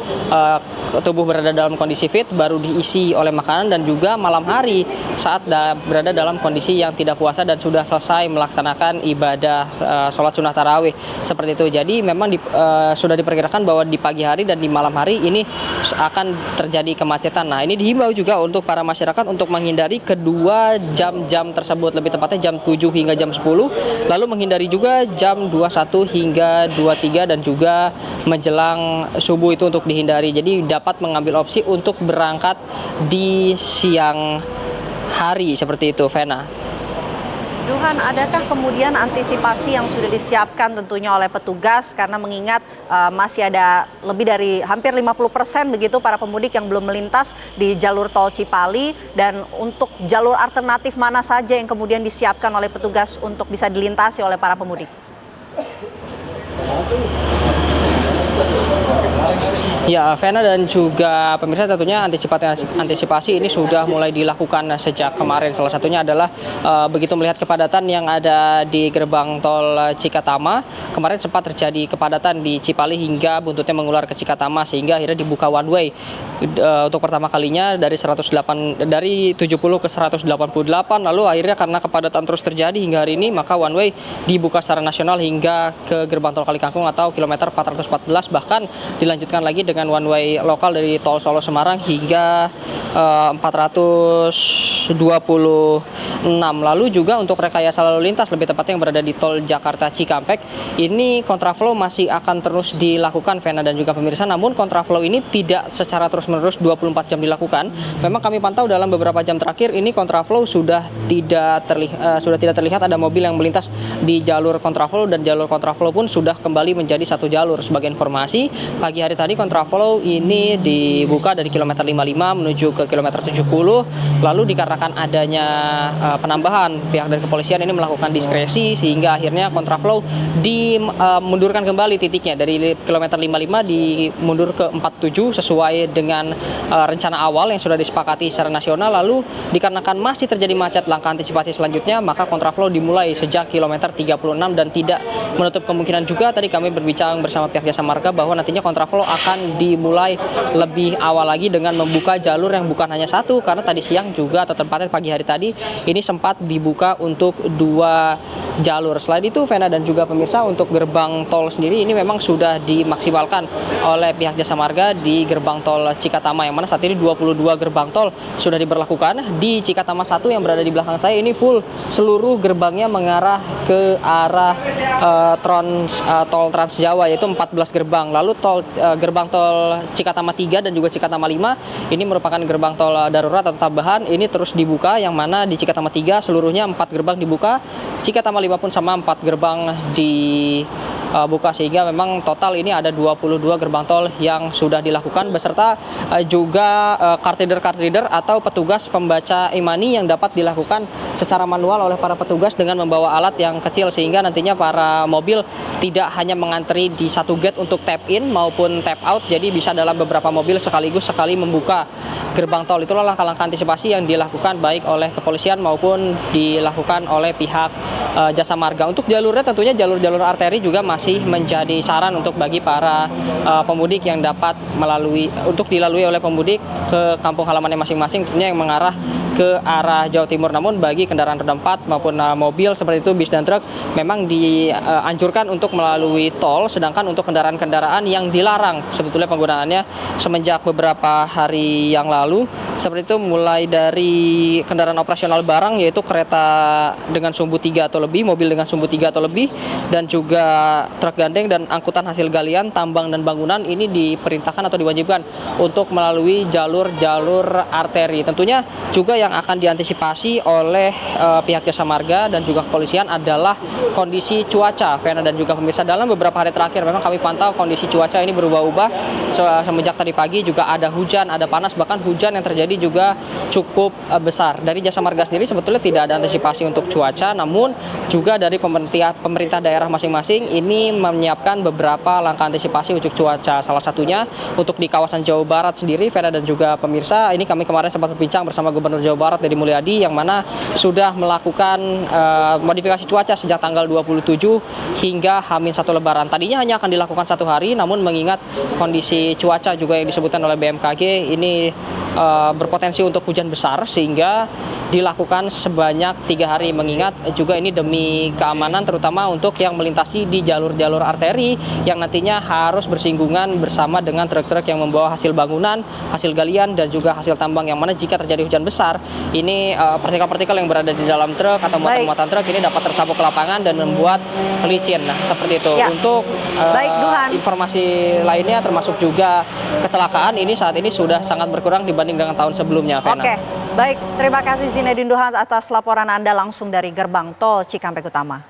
tubuh berada dalam kondisi fit baru diisi oleh makanan dan juga malam hari saat berada dalam kondisi yang tidak puasa dan sudah selesai melaksanakan ibadah sholat sunnah tarawih seperti itu. Jadi memang sudah diperkirakan bahwa di pagi hari dan di malam hari ini akan terjadi kemacetan. Nah, ini dihimbau juga untuk para masyarakat untuk menghindari kedua jam-jam tersebut, lebih tepatnya jam 7 hingga jam 10, lalu menghindari juga jam 21 hingga 23 dan juga menjelang subuh itu untuk dihindari. Jadi dapat mengambil opsi untuk berangkat di siang hari seperti itu, Vena. Duhan, adakah kemudian antisipasi yang sudah disiapkan tentunya oleh petugas karena mengingat masih ada lebih dari hampir 50% begitu para pemudik yang belum melintas di jalur tol Cipali, dan untuk jalur alternatif mana saja yang kemudian disiapkan oleh petugas untuk bisa dilintasi oleh para pemudik? Ya, Vena dan juga pemirsa, tentunya antisipasi ini sudah mulai dilakukan sejak kemarin. Salah satunya adalah begitu melihat kepadatan yang ada di gerbang tol Cikatama. Kemarin sempat terjadi kepadatan di Cipali hingga buntutnya mengular ke Cikatama sehingga akhirnya dibuka one way untuk pertama kalinya dari 70 ke 188, lalu akhirnya karena kepadatan terus terjadi hingga hari ini maka one way dibuka secara nasional hingga ke gerbang tol Kalikangkung atau kilometer 414, bahkan dilanjutkan lagi dengan one way lokal dari tol Solo Semarang hingga 426. Lalu juga untuk rekayasa lalu lintas, lebih tepatnya yang berada di tol Jakarta Cikampek, ini kontraflow masih akan terus dilakukan, Vena dan juga pemirsa. Namun kontraflow ini tidak secara terus-menerus 24 jam dilakukan. Memang kami pantau dalam beberapa jam terakhir ini kontraflow sudah tidak terlihat ada mobil yang melintas di jalur kontraflow, dan jalur kontraflow pun sudah kembali menjadi satu jalur. Sebagai informasi, pagi hari tadi kontraflow ini dibuka dari kilometer 55 menuju ke kilometer 70. Lalu dikarenakan adanya penambahan, pihak dari kepolisian ini melakukan diskresi sehingga akhirnya kontraflow dimundurkan kembali titiknya dari kilometer 55 dimundur ke 47 sesuai dengan rencana awal yang sudah disepakati secara nasional. Lalu dikarenakan masih terjadi macet, langkah antisipasi selanjutnya maka kontraflow dimulai sejak kilometer 36 dan tidak menutup kemungkinan juga tadi kami berbicara bersama pihak Jasa Marga bahwa nantinya kontraflow akan dimulai lebih awal lagi dengan membuka jalur yang bukan hanya satu, karena tadi siang juga atau tepatnya pagi hari tadi ini sempat dibuka untuk 2 jalur. Selain itu, Vena dan juga pemirsa, untuk gerbang tol sendiri ini memang sudah dimaksimalkan oleh pihak Jasa Marga di gerbang tol Cikatama, yang mana saat ini 22 gerbang tol sudah diberlakukan. Di Cikatama 1 yang berada di belakang saya ini full, seluruh gerbangnya mengarah ke arah tol Trans Jawa, yaitu 14 gerbang. Lalu gerbang tol Cikatama 3 dan juga Cikatama 5 ini merupakan gerbang tol darurat atau tambahan, ini terus dibuka, yang mana di Cikatama 3 seluruhnya 4 gerbang dibuka, Cikatama 5 pun sama 4 gerbang dibuka, sehingga memang total ini ada 22 gerbang tol yang sudah dilakukan, beserta juga card reader atau petugas pembaca e-money yang dapat dilakukan secara manual oleh para petugas dengan membawa alat yang kecil, sehingga nantinya para mobil tidak hanya mengantri di satu gate untuk tap in maupun tap out, jadi bisa dalam beberapa mobil sekali membuka gerbang tol. Itulah langkah-langkah antisipasi yang dilakukan baik oleh kepolisian maupun dilakukan oleh pihak Jasa Marga. Untuk jalurnya tentunya jalur-jalur arteri juga masih menjadi saran untuk bagi para pemudik yang dapat untuk dilalui oleh pemudik ke kampung halamannya masing-masing, tentunya yang mengarah ke arah Jawa Timur. Namun bagi kendaraan roda 4 maupun mobil seperti itu, bis dan truk, memang dianjurkan untuk melalui tol, sedangkan untuk kendaraan-kendaraan yang dilarang sebetulnya penggunaannya semenjak beberapa hari yang lalu, seperti itu mulai dari kendaraan operasional barang, yaitu kereta dengan sumbu 3 atau lebih, mobil dengan sumbu 3 atau lebih, dan juga truk gandeng dan angkutan hasil galian, tambang dan bangunan, ini diperintahkan atau diwajibkan untuk melalui jalur-jalur arteri. Tentunya juga yang akan diantisipasi oleh pihak Jasa Marga dan juga kepolisian adalah kondisi cuaca, Vena dan juga pemirsa. Dalam beberapa hari terakhir memang kami pantau kondisi cuaca ini berubah-ubah. Semenjak tadi pagi juga ada hujan, ada panas, bahkan hujan yang terjadi juga cukup besar. Dari Jasa Marga sendiri sebetulnya tidak ada antisipasi untuk cuaca, namun juga dari pemerintah daerah masing-masing ini menyiapkan beberapa langkah antisipasi untuk cuaca. Salah satunya untuk di kawasan Jawa Barat sendiri, Vena dan juga pemirsa, ini kami kemarin sempat berbincang bersama Gubernur Jawa Barat Deddy Mulyadi, yang mana sudah melakukan modifikasi cuaca sejak tanggal 27 hingga H-1 Lebaran. Tadinya hanya akan dilakukan 1 hari, namun mengingat kondisi cuaca juga yang disebutkan oleh BMKG ini berpotensi untuk hujan besar, sehingga dilakukan sebanyak 3 hari, mengingat juga ini demi keamanan terutama untuk yang melintasi di jalur-jalur arteri yang nantinya harus bersinggungan bersama dengan truk-truk yang membawa hasil bangunan, hasil galian dan juga hasil tambang, yang mana jika terjadi hujan besar ini partikel-partikel yang berada di dalam truk atau muatan truk ini dapat tersapu ke lapangan dan membuat licin. Nah, seperti itu. Ya. Untuk informasi lainnya termasuk juga kecelakaan ini saat ini sudah sangat berkurang dibanding berbanding dengan tahun sebelumnya, Vena. Oke, baik. Terima kasih Zinedine Duhan atas laporan Anda langsung dari gerbang tol Cikampek Utama.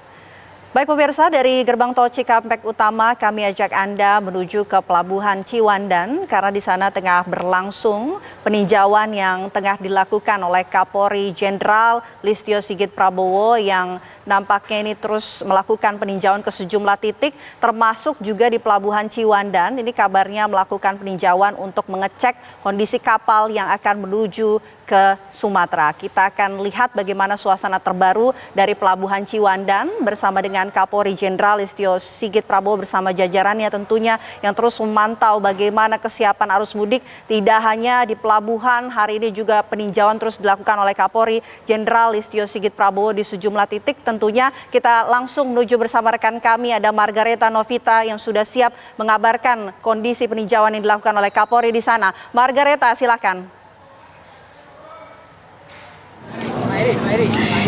Baik pemirsa, dari gerbang tol Cikampek Utama kami ajak Anda menuju ke Pelabuhan Ciwandan karena di sana tengah berlangsung peninjauan yang tengah dilakukan oleh Kapolri Jenderal Listio Sigit Prabowo yang nampaknya ini terus melakukan peninjauan ke sejumlah titik termasuk juga di Pelabuhan Ciwandan. Ini kabarnya melakukan peninjauan untuk mengecek kondisi kapal yang akan menuju ke Sumatera. Kita akan lihat bagaimana suasana terbaru dari Pelabuhan Ciwandan bersama dengan Kapolri Jenderal Listio Sigit Prabowo bersama jajarannya tentunya yang terus memantau bagaimana kesiapan arus mudik tidak hanya di pelabuhan. Hari ini juga peninjauan terus dilakukan oleh Kapolri Jenderal Listio Sigit Prabowo di sejumlah titik. Tentunya kita langsung menuju bersama rekan kami, ada Margareta Novita yang sudah siap mengabarkan kondisi peninjauan yang dilakukan oleh Kapolri di sana. Margareta, silakan.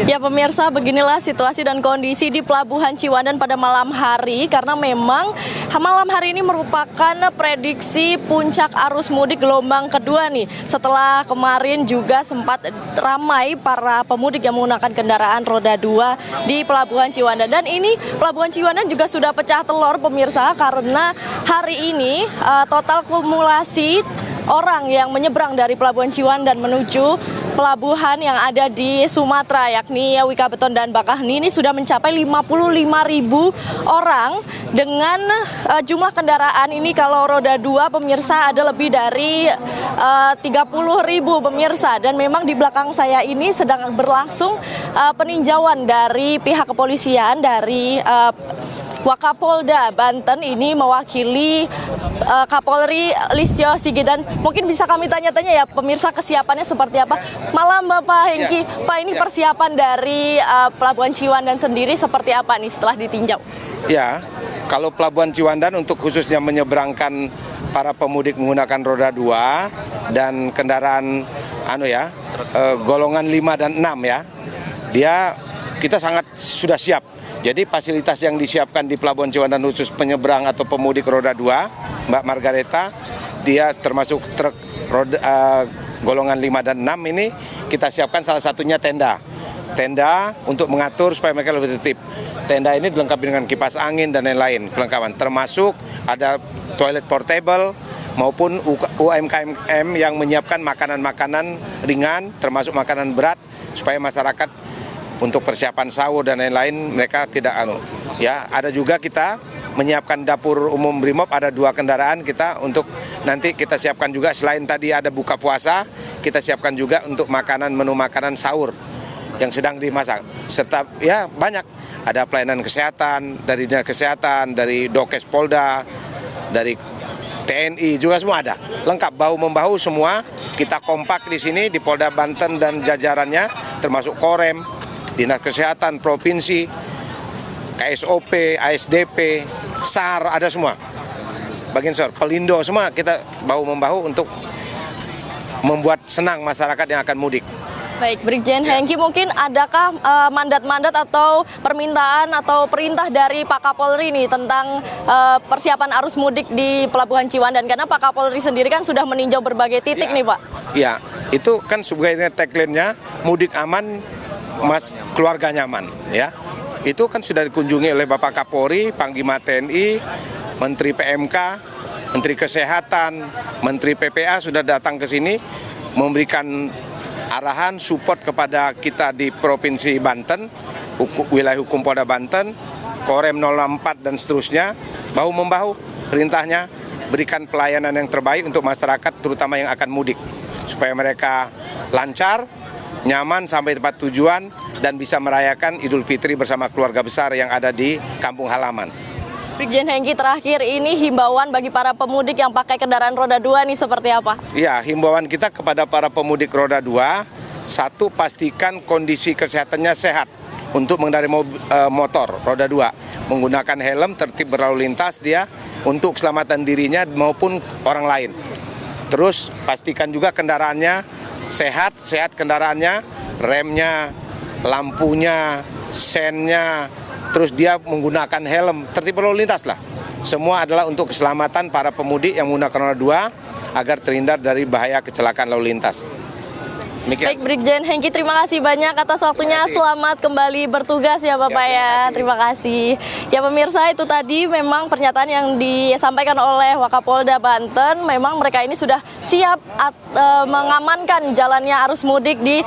Ya pemirsa, beginilah situasi dan kondisi di Pelabuhan Ciwandan pada malam hari karena memang malam hari ini merupakan prediksi puncak arus mudik gelombang kedua nih. Setelah kemarin juga sempat ramai para pemudik yang menggunakan kendaraan roda 2 di Pelabuhan Ciwandan. Dan ini Pelabuhan Ciwandan juga sudah pecah telur pemirsa karena hari ini total kumulasi orang yang menyeberang dari Pelabuhan Ciwandan menuju pelabuhan yang ada di Sumatera yakni Wika Beton dan Bakaheni ini sudah mencapai 55.000 orang dengan jumlah kendaraan ini kalau roda 2 pemirsa ada lebih dari 30.000 pemirsa dan memang di belakang saya ini sedang berlangsung peninjauan dari pihak kepolisian dari Wakapolda Banten ini mewakili Kapolri Listio Sigit dan mungkin bisa kami tanya-tanya ya pemirsa kesiapannya seperti apa. Malam Bapak Hengki, Pak ini persiapan dari Pelabuhan Ciwandan sendiri seperti apa nih setelah ditinjau? Ya, kalau Pelabuhan Ciwandan untuk khususnya menyeberangkan para pemudik menggunakan roda 2 dan kendaraan golongan 5 dan 6 ya, kita sangat sudah siap. Jadi fasilitas yang disiapkan di Pelabuhan Ciwandan khusus penyeberang atau pemudik roda 2, Mbak Margareta, dia termasuk truk roda, golongan 5 dan 6 ini kita siapkan salah satunya tenda. Tenda untuk mengatur supaya mereka lebih tertib. Tenda ini dilengkapi dengan kipas angin dan lain-lain perlengkapan. Termasuk ada toilet portable maupun UMKM yang menyiapkan makanan-makanan ringan termasuk makanan berat supaya masyarakat untuk persiapan sahur dan lain-lain mereka tidak ada juga kita menyiapkan dapur umum Brimob, ada 2 kendaraan kita untuk nanti kita siapkan juga selain tadi ada buka puasa, kita siapkan juga untuk menu makanan sahur yang sedang dimasak. Serta ya banyak, ada pelayanan kesehatan dari Dinas Kesehatan, dari Dokes Polda, dari TNI juga semua ada. Lengkap bahu-membahu semua, kita kompak di sini di Polda Banten dan jajarannya termasuk Korem, Dinas Kesehatan Provinsi, KSOP, ASDP, SAR, ada semua. Bagian SAR, Pelindo, semua kita bahu-membahu untuk membuat senang masyarakat yang akan mudik. Baik, Brigjen Hengki, mungkin adakah mandat-mandat atau permintaan atau perintah dari Pak Kapolri nih tentang persiapan arus mudik di Pelabuhan Ciwandan? Karena Pak Kapolri sendiri kan sudah meninjau berbagai titik nih Pak. Ya, itu kan sebagai tagline-nya mudik aman, Mas keluarga nyaman, ya. Itu kan sudah dikunjungi oleh Bapak Kapolri, Panglima TNI, Menteri PMK, Menteri Kesehatan, Menteri PPA sudah datang ke sini memberikan arahan support kepada kita di Provinsi Banten, wilayah hukum Polda Banten, Korem 04 dan seterusnya, bahu-membahu perintahnya berikan pelayanan yang terbaik untuk masyarakat terutama yang akan mudik supaya mereka lancar, nyaman sampai tempat tujuan dan bisa merayakan Idul Fitri bersama keluarga besar yang ada di kampung halaman. Brigjen Hengki, terakhir ini himbauan bagi para pemudik yang pakai kendaraan roda 2 nih seperti apa? Ya, himbauan kita kepada para pemudik roda 2, satu, pastikan kondisi kesehatannya sehat untuk mengendarai motor roda 2, menggunakan helm, tertib berlalu lintas dia untuk keselamatan dirinya maupun orang lain. Terus pastikan juga kendaraannya sehat kendaraannya, remnya, lampunya, sennya, terus dia menggunakan helm, tertib berlalu lintas lah. semua adalah untuk keselamatan para pemudik yang menggunakan roda 2 agar terhindar dari bahaya kecelakaan lalu lintas. Demikian. Baik, Brigjen Hengki, terima kasih banyak atas waktunya. Selamat kembali bertugas ya Bapak ya. Terima kasih. Ya pemirsa, itu tadi memang pernyataan yang disampaikan oleh Wakapolda Banten. Memang mereka ini sudah siap mengamankan jalannya arus mudik di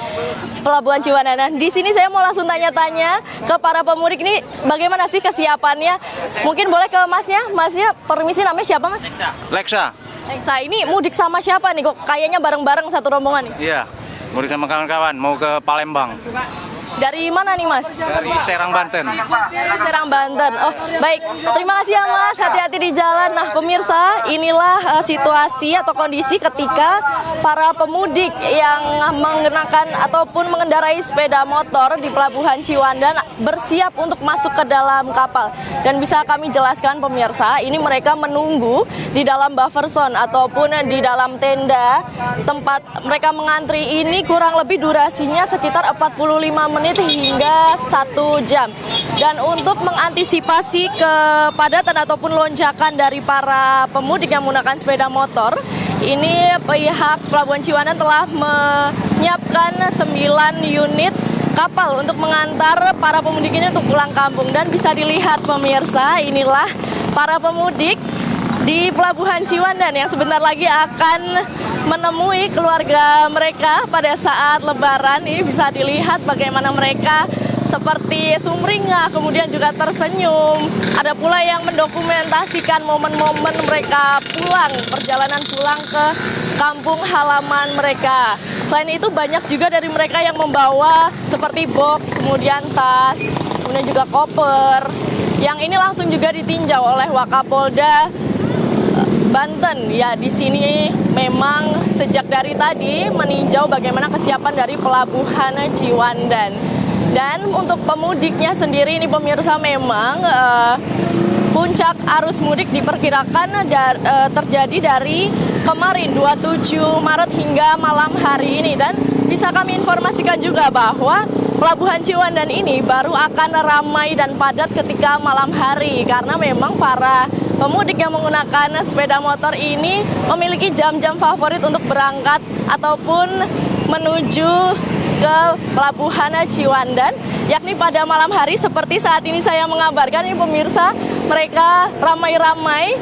Pelabuhan Ciwandan. Nah, di sini saya mau langsung tanya-tanya ke para pemudik ini bagaimana sih kesiapannya. Mungkin boleh ke Masnya. Masnya, permisi, namanya siapa Mas? Leksa. Leksa, ini mudik sama siapa nih? Kok kayaknya bareng-bareng satu rombongan nih? Iya, mudik sama kawan-kawan mau ke Palembang. Dari mana nih Mas? Dari Serang, Banten. Dari Serang, Banten. Oh, baik. Terima kasih ya Mas, hati-hati di jalan. Nah, pemirsa, inilah situasi atau kondisi ketika para pemudik yang mengenakan ataupun mengendarai sepeda motor di Pelabuhan Ciwandan bersiap untuk masuk ke dalam kapal. Dan bisa kami jelaskan pemirsa, ini mereka menunggu di dalam buffer zone ataupun di dalam tenda tempat mereka mengantri ini kurang lebih durasinya sekitar 45 menit hingga 1 jam. Dan untuk mengantisipasi kepadatan ataupun lonjakan dari para pemudik yang menggunakan sepeda motor, ini pihak Pelabuhan Ciwandan telah menyiapkan 9 unit kapal untuk mengantar para pemudik ini untuk pulang kampung. Dan bisa dilihat pemirsa, inilah para pemudik di Pelabuhan Ciwandan yang sebentar lagi akan menemui keluarga mereka pada saat Lebaran. Ini bisa dilihat bagaimana mereka seperti sumringah, kemudian juga tersenyum. Ada pula yang mendokumentasikan momen-momen mereka pulang, perjalanan pulang ke kampung halaman mereka. Selain itu banyak juga dari mereka yang membawa seperti box, kemudian tas, kemudian juga koper. Yang ini langsung juga ditinjau oleh Wakapolda Banten. Ya, di sini memang sejak dari tadi meninjau bagaimana kesiapan dari Pelabuhan Ciwandan. Dan untuk pemudiknya sendiri ini pemirsa memang puncak arus mudik diperkirakan terjadi dari kemarin 27 Maret hingga malam hari ini. Dan bisa kami informasikan juga bahwa Pelabuhan Ciwandan ini baru akan ramai dan padat ketika malam hari karena memang para pemudik yang menggunakan sepeda motor ini memiliki jam-jam favorit untuk berangkat ataupun menuju ke Pelabuhan Ciwandan, yakni pada malam hari seperti saat ini saya mengabarkan ini pemirsa, mereka ramai-ramai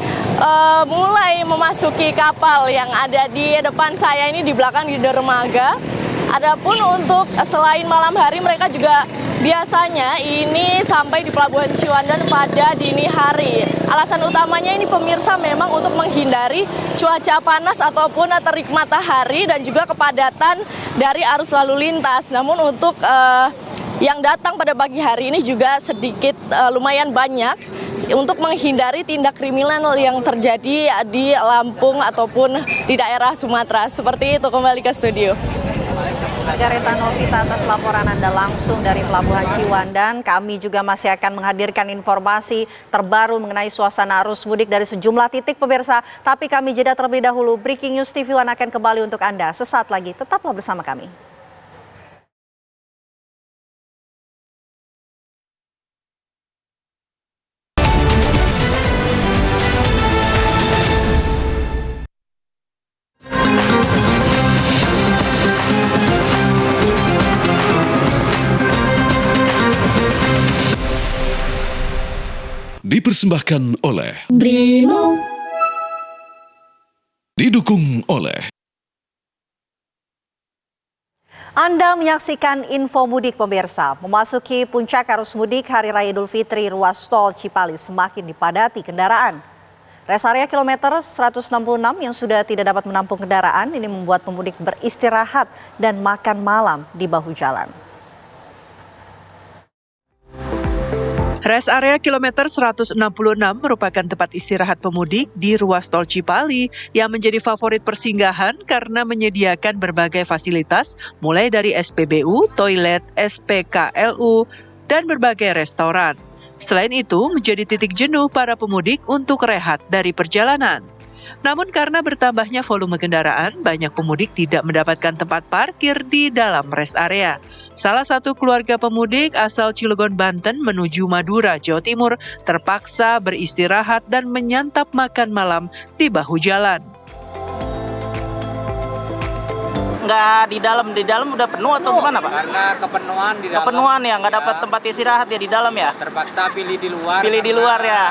mulai memasuki kapal yang ada di depan saya ini di belakang di dermaga. Adapun untuk selain malam hari mereka juga biasanya ini sampai di Pelabuhan Ciwandan pada dini hari. Alasan utamanya ini pemirsa memang untuk menghindari cuaca panas ataupun terik matahari dan juga kepadatan dari arus lalu lintas. Namun untuk yang datang pada pagi hari ini juga sedikit lumayan banyak untuk menghindari tindak kriminal yang terjadi di Lampung ataupun di daerah Sumatera. Seperti itu, kembali ke studio. Margareta Novita atas laporan Anda langsung dari Pelabuhan Ciwandan. Kami juga masih akan menghadirkan informasi terbaru mengenai suasana arus mudik dari sejumlah titik pemirsa. Tapi kami jeda terlebih dahulu. Breaking News TV One akan kembali untuk Anda sesaat lagi. Tetaplah bersama kami. Dipersembahkan oleh Brimo. Didukung oleh Anda menyaksikan Info Mudik pemirsa. Memasuki puncak arus mudik Hari Raya Idul Fitri, ruas tol Cipali semakin dipadati kendaraan. Res area kilometer 166 yang sudah tidak dapat menampung kendaraan ini membuat pemudik beristirahat dan makan malam di bahu jalan. Res area kilometer 166 merupakan tempat istirahat pemudik di ruas tol Cipali yang menjadi favorit persinggahan karena menyediakan berbagai fasilitas mulai dari SPBU, toilet, SPKLU, dan berbagai restoran. Selain itu, menjadi titik jenuh para pemudik untuk rehat dari perjalanan. Namun karena bertambahnya volume kendaraan, banyak pemudik tidak mendapatkan tempat parkir di dalam res area. Salah satu keluarga pemudik asal Cilegon, Banten menuju Madura, Jawa Timur terpaksa beristirahat dan menyantap makan malam di bahu jalan. Nggak di dalam udah penuh atau gimana Pak? Karena kepenuhan di dalam. Kepenuhan ya, nggak dapat tempat istirahat ya di dalam ya? Terpaksa pilih di luar. Pilih di luar ya?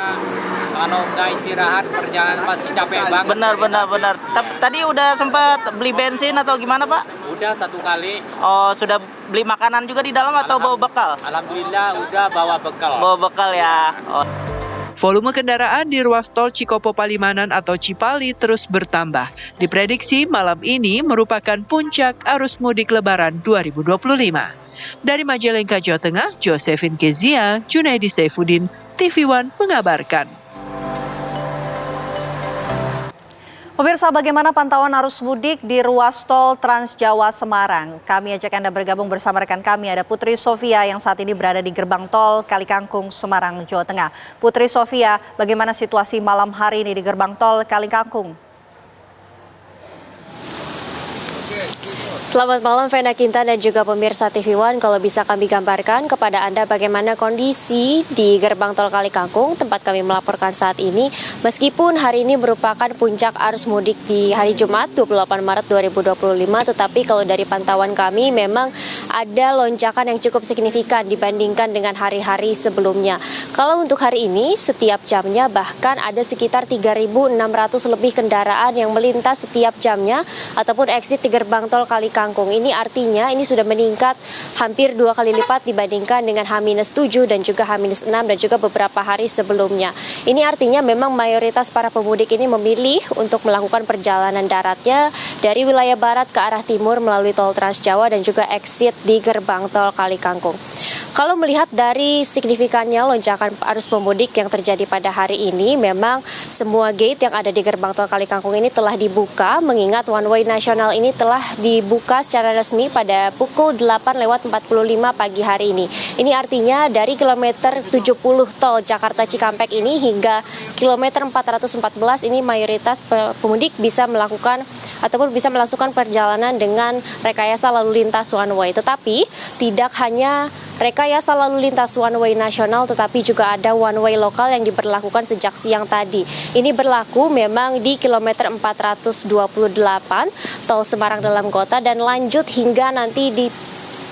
Kalau nggak istirahat perjalanan pasti capek banget. Benar. Tadi udah sempat beli bensin atau gimana Pak? Udah 1 kali. Oh, sudah beli makanan juga di dalam atau bawa bekal? Alhamdulillah udah bawa bekal. Bawa bekal ya. Oh. Volume kendaraan di ruas tol Cikopo Palimanan atau Cipali terus bertambah. Diprediksi malam ini merupakan puncak arus mudik Lebaran 2025. Dari Majalengka, Jawa Tengah, Josephine Kezia, Junaidi Saifuddin, TV One mengabarkan. Pemirsa, bagaimana pantauan arus mudik di ruas tol Trans Jawa Semarang? Kami ajak Anda bergabung bersama rekan kami, ada Putri Sofia yang saat ini berada di gerbang tol Kalikangkung, Semarang, Jawa Tengah. Putri Sofia, bagaimana situasi malam hari ini di gerbang tol Kalikangkung? Selamat malam Vena Kinta dan juga pemirsa TV One. Kalau bisa kami gambarkan kepada Anda bagaimana kondisi di gerbang tol Kalikangkung tempat kami melaporkan saat ini. Meskipun hari ini merupakan puncak arus mudik di hari Jumat 28 Maret 2025, tetapi kalau dari pantauan kami memang ada lonjakan yang cukup signifikan dibandingkan dengan hari-hari sebelumnya. Kalau untuk hari ini setiap jamnya bahkan ada sekitar 3.600 lebih kendaraan yang melintas setiap jamnya ataupun exit di gerbang tol Kalikangkung. Ini artinya ini sudah meningkat hampir 2 kali lipat dibandingkan dengan H-7 dan juga H-6 dan juga beberapa hari sebelumnya. Ini artinya memang mayoritas para pemudik ini memilih untuk melakukan perjalanan daratnya dari wilayah barat ke arah timur melalui tol Trans Jawa dan juga exit di gerbang tol Kalikangkung. Kalau melihat dari signifikannya lonjakan arus pemudik yang terjadi pada hari ini, memang semua gate yang ada di gerbang tol Kalikangkung ini telah dibuka, mengingat one way nasional ini telah dibuka secara resmi pada pukul 8:45 pagi hari ini. Ini artinya dari kilometer 70 tol Jakarta Cikampek ini hingga kilometer 414 ini mayoritas pemudik bisa melakukan ataupun bisa melakukan perjalanan dengan rekayasa lalu lintas one way. Tetapi tidak hanya rekayasa lalu lintas one way nasional, tetapi juga ada one way lokal yang diberlakukan sejak siang tadi. Ini berlaku memang di kilometer 428 tol Semarang dalam kota dan lanjut hingga nanti di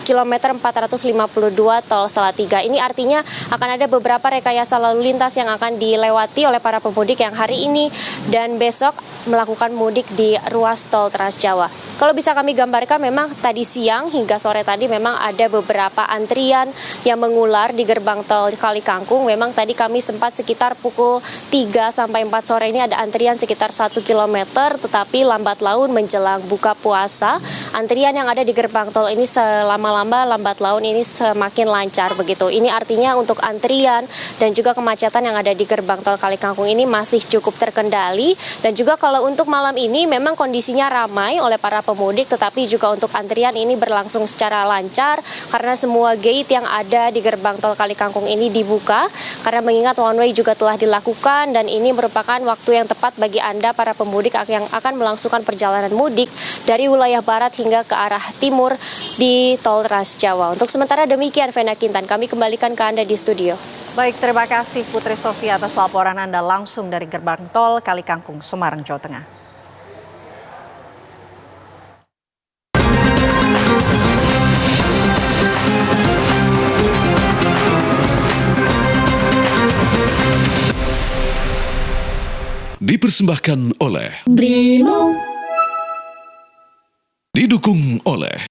kilometer 452 tol Salatiga. Ini artinya akan ada beberapa rekayasa lalu lintas yang akan dilewati oleh para pemudik yang hari ini dan besok melakukan mudik di ruas tol Trans Jawa. Kalau bisa kami gambarkan, memang tadi siang hingga sore tadi memang ada beberapa antrian yang mengular di gerbang tol Kalikangkung. Memang tadi kami sempat sekitar pukul 3 sampai 4 sore ini ada antrian sekitar 1 km, tetapi lambat laun menjelang buka puasa, antrian yang ada di gerbang tol ini lambat laun ini semakin lancar begitu. Ini artinya untuk antrian dan juga kemacetan yang ada di gerbang tol Kalikangkung ini masih cukup terkendali. Dan juga kalau untuk malam ini memang kondisinya ramai oleh para pemudik, tetapi juga untuk antrian ini berlangsung secara lancar karena semua gate yang ada di gerbang tol Kalikangkung ini dibuka karena mengingat one way juga telah dilakukan dan ini merupakan waktu yang tepat bagi Anda para pemudik yang akan melangsungkan perjalanan mudik dari wilayah barat hingga ke arah timur di tol Trans Jawa. Untuk sementara demikian, Vena Kintan, kami kembalikan ke Anda di studio. Baik, terima kasih Putri Sofia atas laporan Anda langsung dari gerbang tol Kalikangkung, Semarang, Jawa Tengah. Dipersembahkan oleh Brimo. Didukung oleh